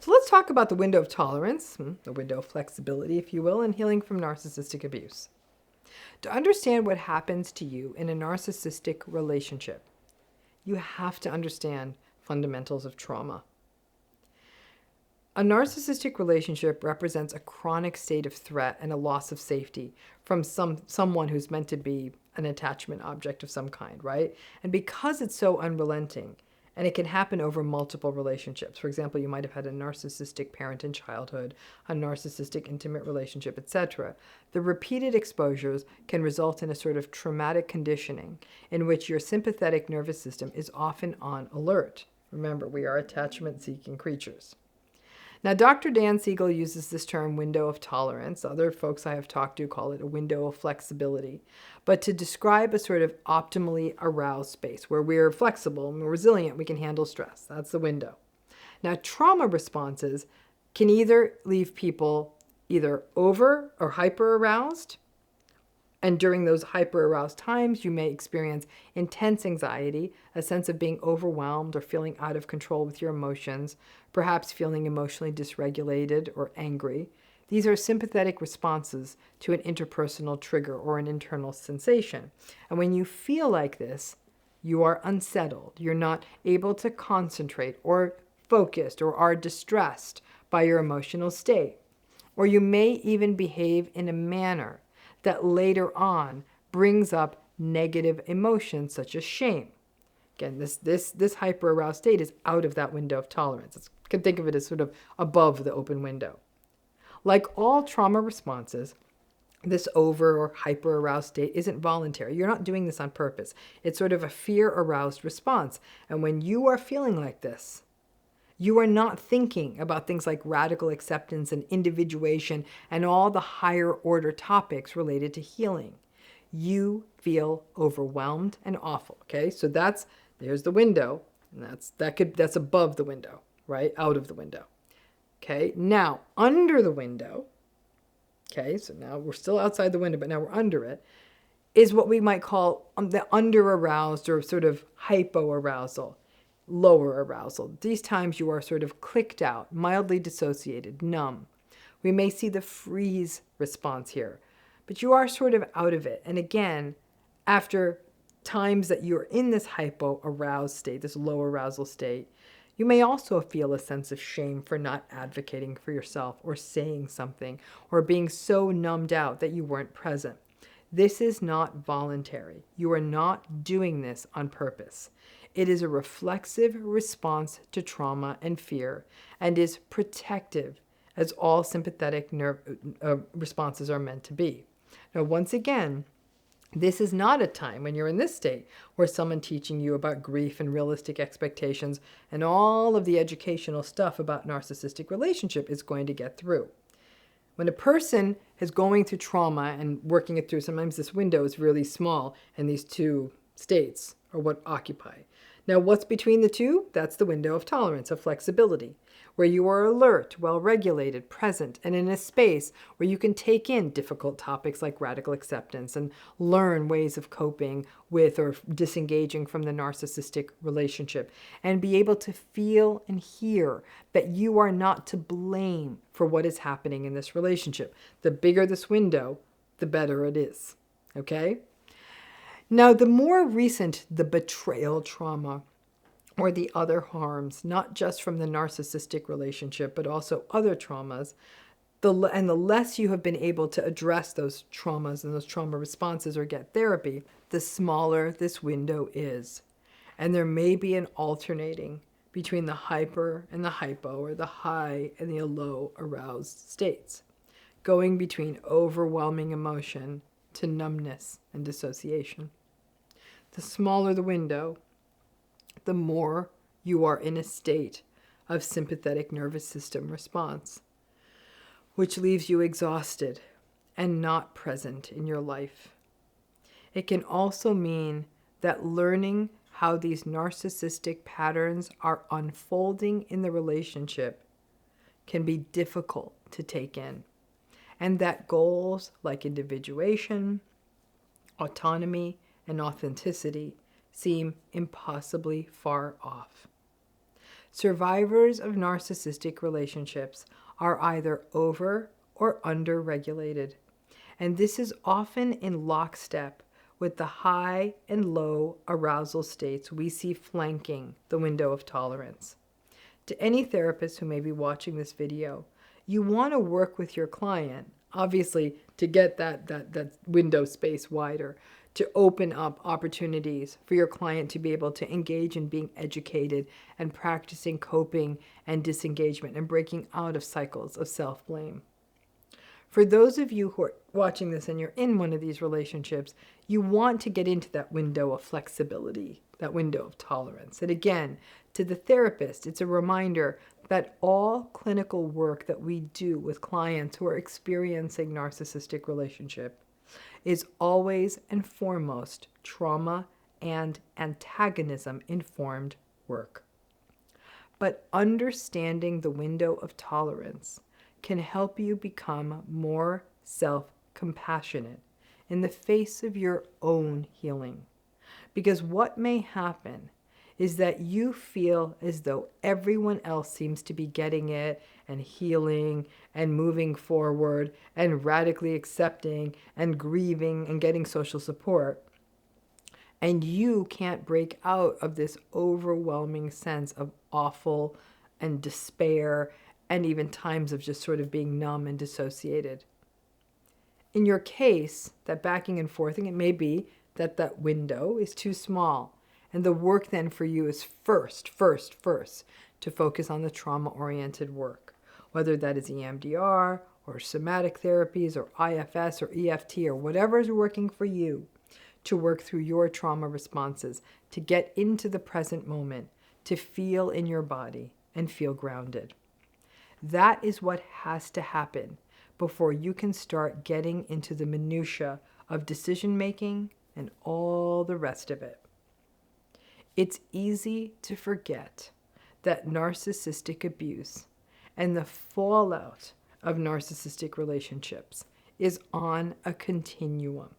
So let's talk about the window of tolerance, the window of flexibility, if you will, and healing from narcissistic abuse. To understand what happens to you in a narcissistic relationship, you have to understand fundamentals of trauma. A narcissistic relationship represents a chronic state of threat and a loss of safety from someone who's meant to be an attachment object of some kind, right? And because it's so unrelenting, and it can happen over multiple relationships. For example, you might have had a narcissistic parent in childhood, a narcissistic intimate relationship, etc. The repeated exposures can result in a sort of traumatic conditioning in which your sympathetic nervous system is often on alert. Remember, we are attachment-seeking creatures. Now, Dr. Dan Siegel uses this term window of tolerance. Other folks I have talked to call it a window of flexibility, but to describe a sort of optimally aroused space where we're flexible and we're resilient, we can handle stress. That's the window. Now, trauma responses can either leave people either over or hyper aroused. And during those hyper-aroused times, you may experience intense anxiety, a sense of being overwhelmed or feeling out of control with your emotions, perhaps feeling emotionally dysregulated or angry. These are sympathetic responses to an interpersonal trigger or an internal sensation. And when you feel like this, you are unsettled. You're not able to concentrate or focused or are distressed by your emotional state. Or you may even behave in a manner that later on brings up negative emotions such as shame. Again, this hyper-aroused state is out of that window of tolerance. You can think of it as sort of above the open window. Like all trauma responses, this over or hyper-aroused state isn't voluntary. You're not doing this on purpose. It's sort of a fear-aroused response. And when you are feeling like this, you are not thinking about things like radical acceptance and individuation and all the higher order topics related to healing. You feel overwhelmed and awful. Okay, so there's the window, and that's above the window, right? Out of the window. Okay, now under the window. Okay, so now we're still outside the window, but now we're under it. Is what we might call the under-aroused or sort of hypo-arousal. Lower arousal. These times you are sort of clicked out, mildly dissociated, numb. We may see the freeze response here, but you are sort of out of it. And again, after times that you're in this hypo-aroused state, this low arousal state, you may also feel a sense of shame for not advocating for yourself or saying something or being so numbed out that you weren't present. This is not voluntary. You are not doing this on purpose. It is a reflexive response to trauma and fear and is protective, as all sympathetic responses are meant to be. Now, once again, this is not a time when you're in this state where someone teaching you about grief and realistic expectations and all of the educational stuff about narcissistic relationship is going to get through. When a person is going through trauma and working it through, sometimes this window is really small and these two states are what occupy. Now, what's between the two? That's the window of tolerance, of flexibility, where you are alert, well-regulated, present, and in a space where you can take in difficult topics like radical acceptance and learn ways of coping with or disengaging from the narcissistic relationship and be able to feel and hear that you are not to blame for what is happening in this relationship. The bigger this window, the better it is, okay? Now, the more recent the betrayal trauma or the other harms, not just from the narcissistic relationship, but also other traumas, and the less you have been able to address those traumas and those trauma responses or get therapy, the smaller this window is. And there may be an alternating between the hyper and the hypo, or the high and the low aroused states, going between overwhelming emotion to numbness and dissociation. The smaller the window, the more you are in a state of sympathetic nervous system response, which leaves you exhausted and not present in your life. It can also mean that learning how these narcissistic patterns are unfolding in the relationship can be difficult to take in, and that goals like individuation, autonomy, and authenticity seem impossibly far off. Survivors of narcissistic relationships are either over or under regulated, and this is often in lockstep with the high and low arousal states we see flanking the window of tolerance. To any therapist who may be watching this video, you want to work with your client, obviously, to get that window space wider, to open up opportunities for your client to be able to engage in being educated and practicing coping and disengagement and breaking out of cycles of self-blame. For those of you who are watching this and you're in one of these relationships, you want to get into that window of flexibility, that window of tolerance. And again, to the therapist, it's a reminder that all clinical work that we do with clients who are experiencing narcissistic relationship is always and foremost trauma and antagonism informed work. But understanding the window of tolerance can help you become more self-compassionate in the face of your own healing. Because what may happen is that you feel as though everyone else seems to be getting it and healing and moving forward and radically accepting and grieving and getting social support. And you can't break out of this overwhelming sense of awful and despair and even times of just sort of being numb and dissociated. In your case, that backing and forthing, it may be that that window is too small. And the work then for you is first to focus on the trauma-oriented work, whether that is EMDR or somatic therapies or IFS or EFT or whatever is working for you, to work through your trauma responses, to get into the present moment, to feel in your body and feel grounded. That is what has to happen before you can start getting into the minutia of decision-making and all the rest of it. It's easy to forget that narcissistic abuse and the fallout of narcissistic relationships is on a continuum.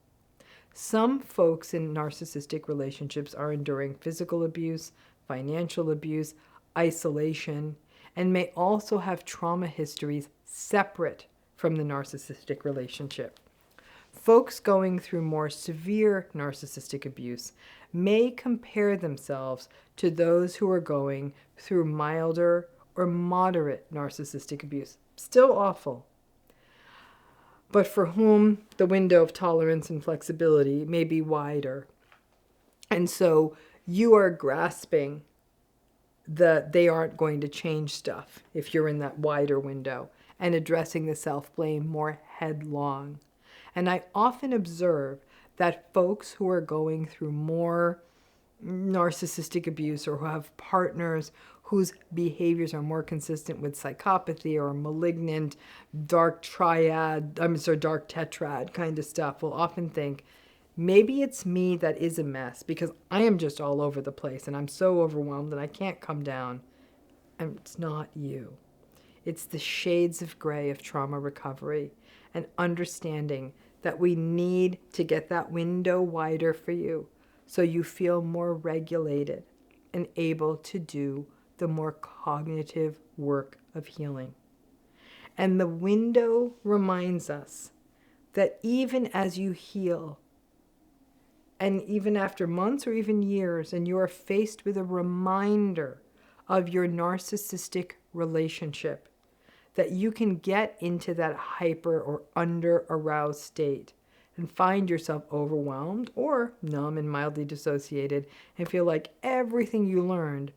Some folks in narcissistic relationships are enduring physical abuse, financial abuse, isolation, and may also have trauma histories separate from the narcissistic relationship. Folks going through more severe narcissistic abuse may compare themselves to those who are going through milder or moderate narcissistic abuse. Still awful, but for whom the window of tolerance and flexibility may be wider. And so you are grasping that they aren't going to change stuff if you're in that wider window, and addressing the self-blame more headlong. And I often observe that folks who are going through more narcissistic abuse or who have partners whose behaviors are more consistent with psychopathy or malignant dark tetrad kind of stuff will often think, maybe it's me that is a mess because I am just all over the place and I'm so overwhelmed and I can't come down. And it's not you. It's the shades of gray of trauma recovery and understanding that we need to get that window wider for you so you feel more regulated and able to do the more cognitive work of healing. And the window reminds us that even as you heal, and even after months or even years, and you are faced with a reminder of your narcissistic relationship, that you can get into that hyper or under aroused state and find yourself overwhelmed or numb and mildly dissociated and feel like everything you learned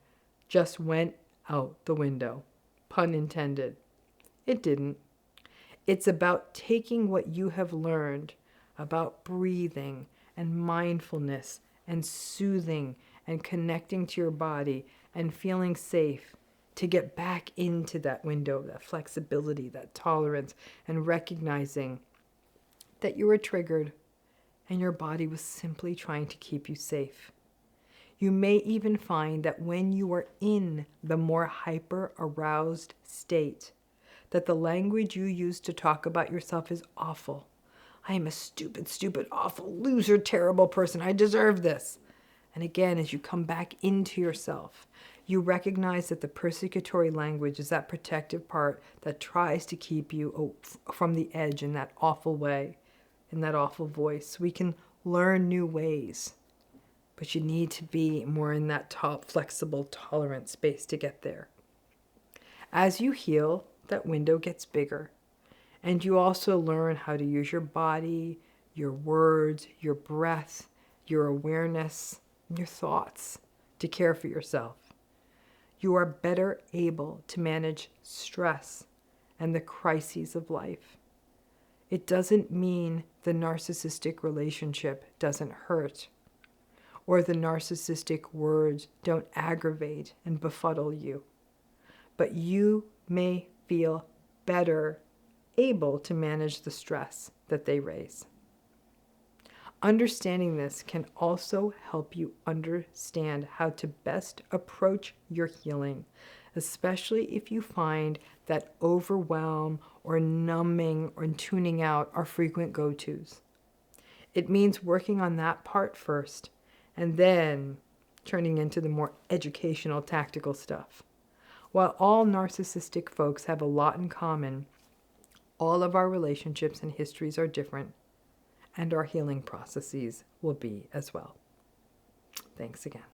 just went out the window. Pun intended. It didn't. It's about taking what you have learned about breathing and mindfulness and soothing and connecting to your body and feeling safe to get back into that window, that flexibility, that tolerance, and recognizing that you were triggered and your body was simply trying to keep you safe. You may even find that when you are in the more hyper-aroused state, that the language you use to talk about yourself is awful. I am a stupid, awful, loser, terrible person. I deserve this. And again, as you come back into yourself, You recognize that the persecutory language is that protective part that tries to keep you from the edge in that awful way, in that awful voice. We can learn new ways, but you need to be more in that top flexible tolerant space to get there. As you heal, that window gets bigger, and you also learn how to use your body, your words, your breath, your awareness, your thoughts to care for yourself. You are better able to manage stress and the crises of life. It doesn't mean the narcissistic relationship doesn't hurt, or the narcissistic words don't aggravate and befuddle you. But you may feel better able to manage the stress that they raise. Understanding this can also help you understand how to best approach your healing, especially if you find that overwhelm or numbing or tuning out are frequent go-tos. It means working on that part first and then turning into the more educational, tactical stuff. While all narcissistic folks have a lot in common, all of our relationships and histories are different, and our healing processes will be as well. Thanks again.